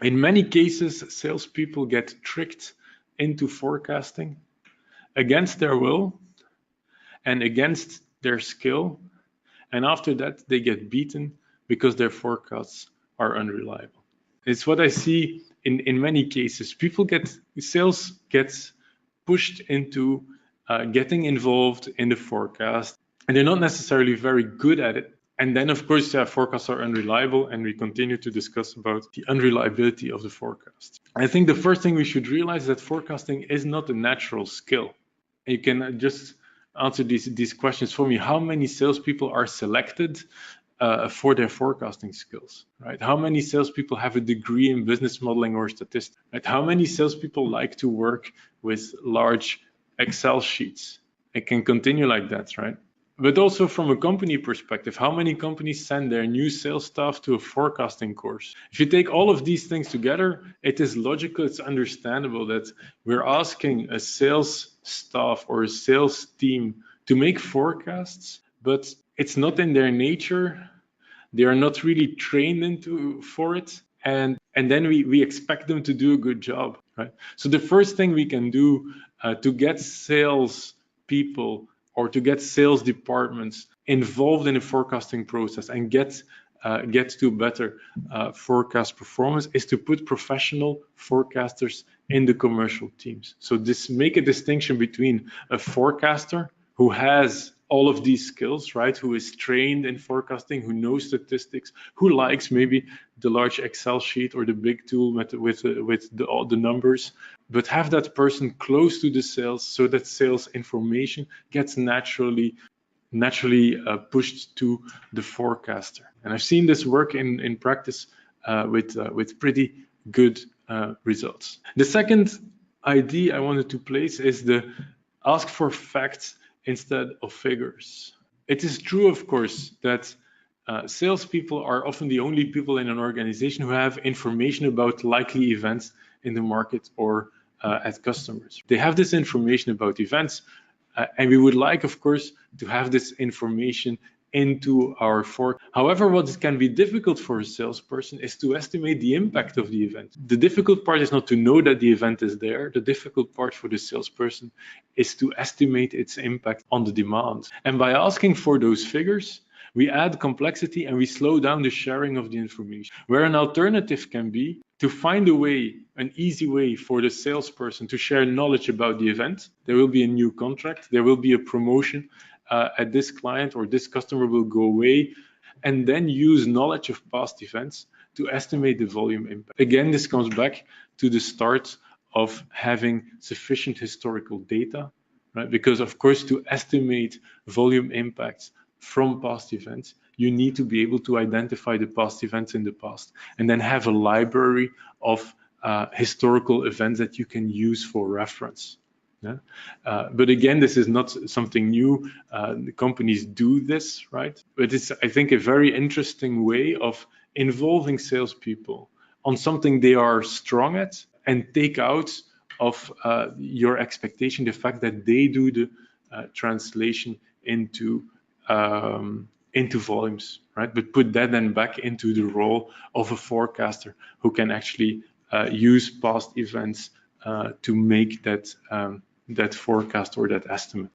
In many cases, salespeople get tricked into forecasting against their will and against their skill, and after that they get beaten because their forecasts are unreliable. It's what I see in many cases. Sales gets pushed into getting involved in the forecast, and they're not necessarily very good at it. And then, of course, forecasts are unreliable, and we continue to discuss about the unreliability of the forecast. I think the first thing we should realize is that forecasting is not a natural skill. You can just answer these questions for me. How many salespeople are selected for their forecasting skills, right? How many salespeople have a degree in business modeling or statistics, right? How many salespeople like to work with large Excel sheets? It can continue like that, right? But also from a company perspective, how many companies send their new sales staff to a forecasting course? If you take all of these things together, it is logical, it's understandable that we're asking a sales staff or a sales team to make forecasts, but it's not in their nature. They are not really trained for it. And then we expect them to do a good job, right? So the first thing we can do to get sales people or to get sales departments involved in the forecasting process and get to better forecast performance is to put professional forecasters in the commercial teams. So make a distinction between a forecaster who has all of these skills, right? Who is trained in forecasting, who knows statistics, who likes maybe the large Excel sheet or the big tool with all the numbers, but have that person close to the sales so that sales information gets naturally pushed to the forecaster. And I've seen this work in practice with pretty good results. The second idea I wanted to place is the ask for facts instead of figures. It is true, of course, that salespeople are often the only people in an organization who have information about likely events in the market or at customers. They have this information about events, and we would like, of course, to have this information into our forecast. However, what can be difficult for a salesperson is to estimate the impact of the event. The difficult part is not to know that the event is there. The difficult part for the salesperson is to estimate its impact on the demand. And by asking for those figures, we add complexity and we slow down the sharing of the information. Where an alternative can be to find a way, an easy way for the salesperson to share knowledge about the event. There will be a new contract, there will be a promotion at this client, or this customer will go away, and then use knowledge of past events to estimate the volume impact. Again, this comes back to the start of having sufficient historical data, right? Because of course, to estimate volume impacts from past events, you need to be able to identify the past events in the past and then have a library of historical events that you can use for reference. Yeah? But again, this is not something new. The companies do this, right? But it's, I think, a very interesting way of involving salespeople on something they are strong at and take out of your expectation the fact that they do the translation into volumes, right? But put that then back into the role of a forecaster who can actually use past events to make that forecast or that estimate.